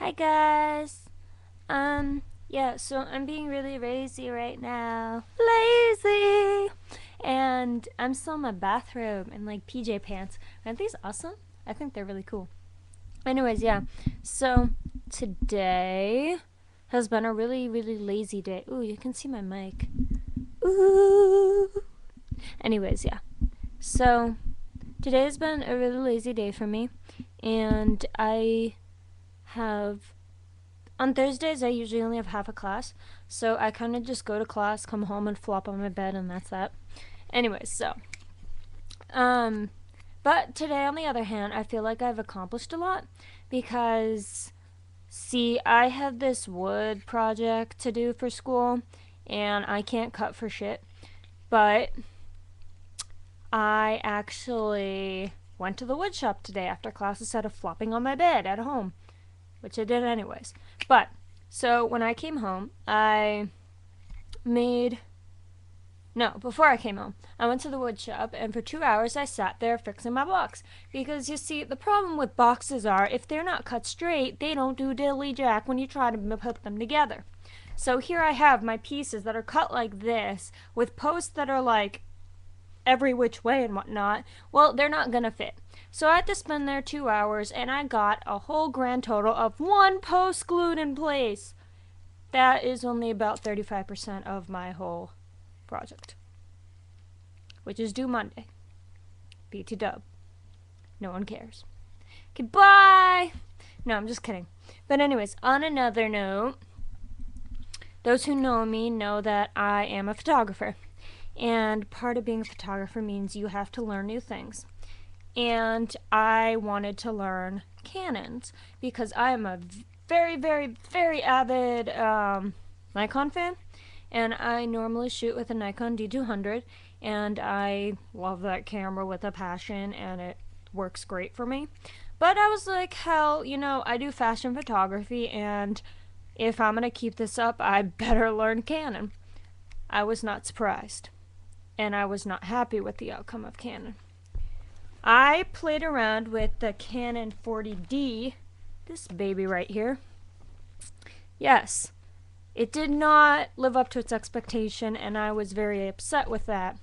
Hi guys. Yeah, so I'm being really lazy right now. Lazy! And I'm still in my bathrobe in like PJ pants. Aren't these awesome? I think they're really cool. Anyways, yeah. So today has been a really, really lazy day. Ooh, you can see my mic. Ooh. Anyways, yeah. So today has been a really lazy day for me. And I have on Thursdays, I usually only have half a class, so I kind of just go to class, come home, and flop on my bed, and that's that. Anyways, um, but today, on the other hand, I feel like I've accomplished a lot because, see, I had this wood project to do for school, and I can't cut for shit, but I actually went to the wood shop today after class instead of flopping on my bed at home, which I did anyways. But so when I came home, before I came home, I went to the wood shop, and for 2 hours I sat there fixing my box. Because you see, the problem with boxes are, if they're not cut straight, they don't do diddly jack when you try to put them together. So here I have my pieces that are cut like this, with posts that are like every which way and whatnot. Well, they're not gonna fit. So I had to spend there 2 hours, and I got a whole grand total of one post glued in place. That is only about 35% of my whole project, which is due Monday. BT dub. No one cares. Goodbye! No, I'm just kidding. But anyways, on another note, those who know me know that I am a photographer. And part of being a photographer means you have to learn new things. And I wanted to learn Canons because I am a very, very, very avid Nikon fan. And I normally shoot with a Nikon D200. And I love that camera with a passion, and it works great for me. But I was like, hell, I do fashion photography, and if I'm going to keep this up, I better learn Canon. I was not surprised, and I was not happy with the outcome of Canon. I played around with the Canon 40D, this baby right here. Yes, it did not live up to its expectation, and I was very upset with that.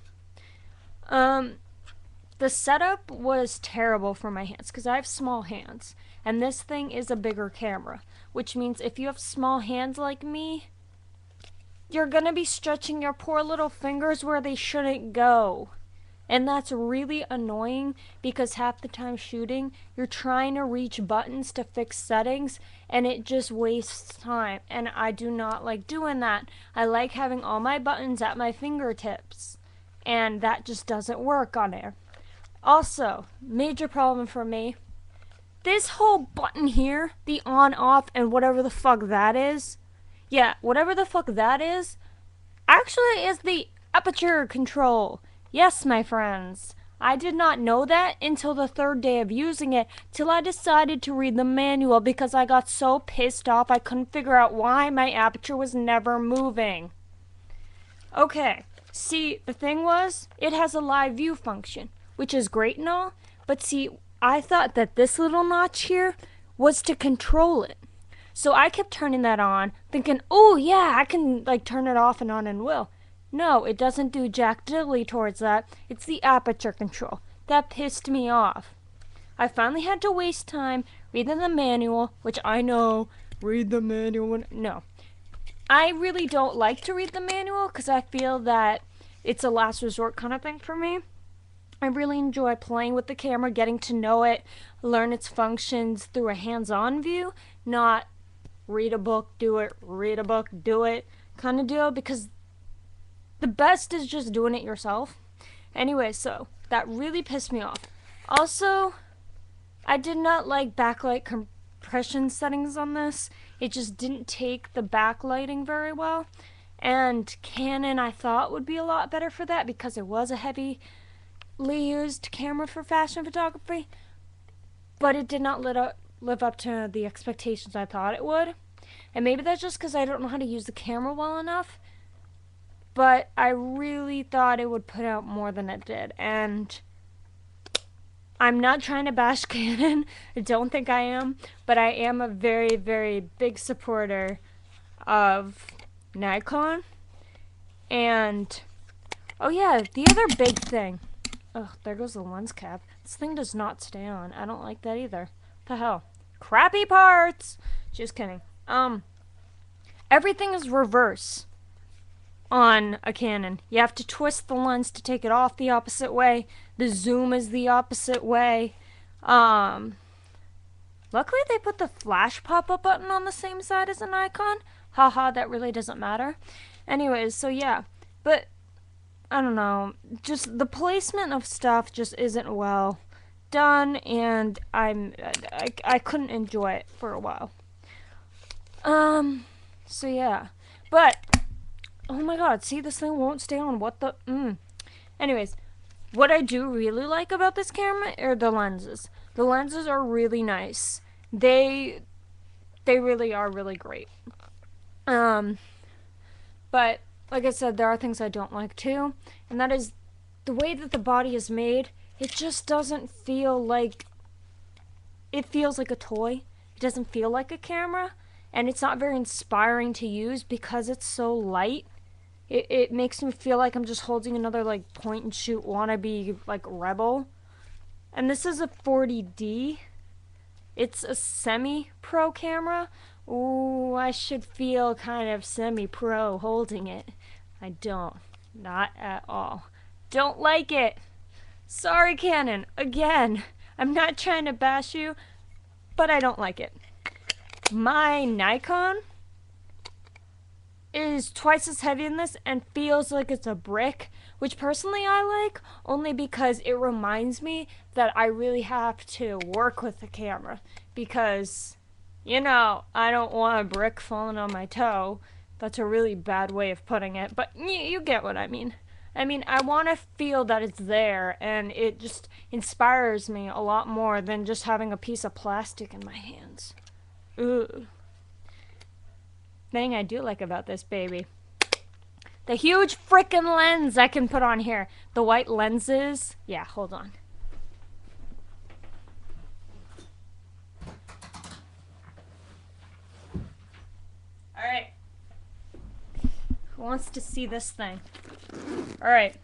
The setup was terrible for my hands because I have small hands, and this thing is a bigger camera, which means if you have small hands like me, you're gonna be stretching your poor little fingers where they shouldn't go. And that's really annoying because half the time shooting, you're trying to reach buttons to fix settings, and it just wastes time. And I do not like doing that. I like having all my buttons at my fingertips, and that just doesn't work on there. Also, major problem for me, this whole button here, the on, off, and whatever the fuck that is, whatever the fuck that is, actually is the aperture control. Yes, my friends. I did not know that until the third day of using it, till I decided to read the manual because I got so pissed off I couldn't figure out why my aperture was never moving. Okay, see, the thing was, it has a live view function, which is great and all, but see, I thought that this little notch here was to control it. So I kept turning that on, thinking, oh yeah, I can turn it off and on and will. No, it doesn't do jack diddly towards that. It's the aperture control. That pissed me off. I finally had to waste time reading the manual, which I know, read the manual. No. I really don't like to read the manual because I feel that it's a last resort kind of thing for me. I really enjoy playing with the camera, getting to know it, learn its functions through a hands-on view, not read a book, do it, read a book, do it kind of deal, because the best is just doing it yourself. Anyway, so that really pissed me off. Also, I did not like backlight compression settings on this. It just didn't take the backlighting very well. And Canon, I thought, would be a lot better for that because it was a heavily used camera for fashion photography. But it did not live up to the expectations I thought it would. And maybe that's just because I don't know how to use the camera well enough. But I really thought it would put out more than it did. And I'm not trying to bash Canon. I don't think I am, but I am a very, very big supporter of Nikon. And oh yeah, the other big thing. Oh, there goes the lens cap. This thing does not stay on. I don't like that either. What the hell? Crappy parts. Just kidding. Everything is reverse on a Canon. You have to twist the lens to take it off the opposite way. The zoom is the opposite way. Luckily they put the flash pop-up button on the same side as a Nikon. Haha, that really doesn't matter. Anyways, so yeah. But I don't know, just the placement of stuff just isn't well done, and I couldn't enjoy it for a while. So yeah. But oh my god, see, this thing won't stay on. What the Anyways, what I do really like about this camera are the lenses. The lenses are really nice. They really are really great. But like I said, there are things I don't like too, and that is the way that the body is made. It just doesn't feel like, it feels like a toy. It doesn't feel like a camera, and it's not very inspiring to use because it's so light. It makes me feel like I'm just holding another like point and shoot wannabe like Rebel. And this is a 40D. It's a semi-pro camera. Ooh, I should feel kind of semi-pro holding it. I don't. Not at all. Don't like it. Sorry, Canon. Again, I'm not trying to bash you, but I don't like it. My Nikon is twice as heavy in this and feels like it's a brick, which personally I like, only because it reminds me that I really have to work with the camera, because, you know, I don't want a brick falling on my toe. That's a really bad way of putting it, but you get what I mean. I mean, I want to feel that it's there, and it just inspires me a lot more than just having a piece of plastic in my hands. Ugh. Thing I do like about this baby, the huge frickin' lens I can put on here. The white lenses. Yeah, hold on. Alright. Who wants to see this thing? Alright.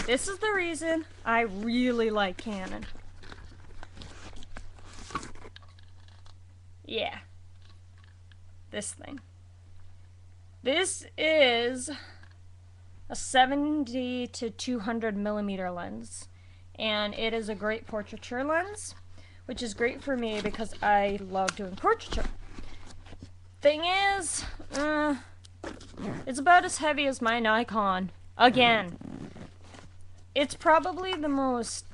This is the reason I really like Canon. Yeah. This thing. This is a 70 to 200 millimeter lens, and it is a great portraiture lens, which is great for me because I love doing portraiture. Thing is, it's about as heavy as my Nikon. Again, it's probably the most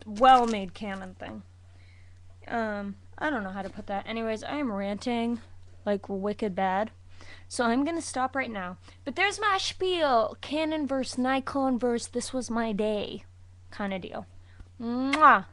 well-made Canon thing. I don't know how to put that. Anyways, I am ranting like wicked bad, so I'm gonna stop right now. But there's my spiel. Canon versus Nikon versus this was my day kind of deal. Mwah!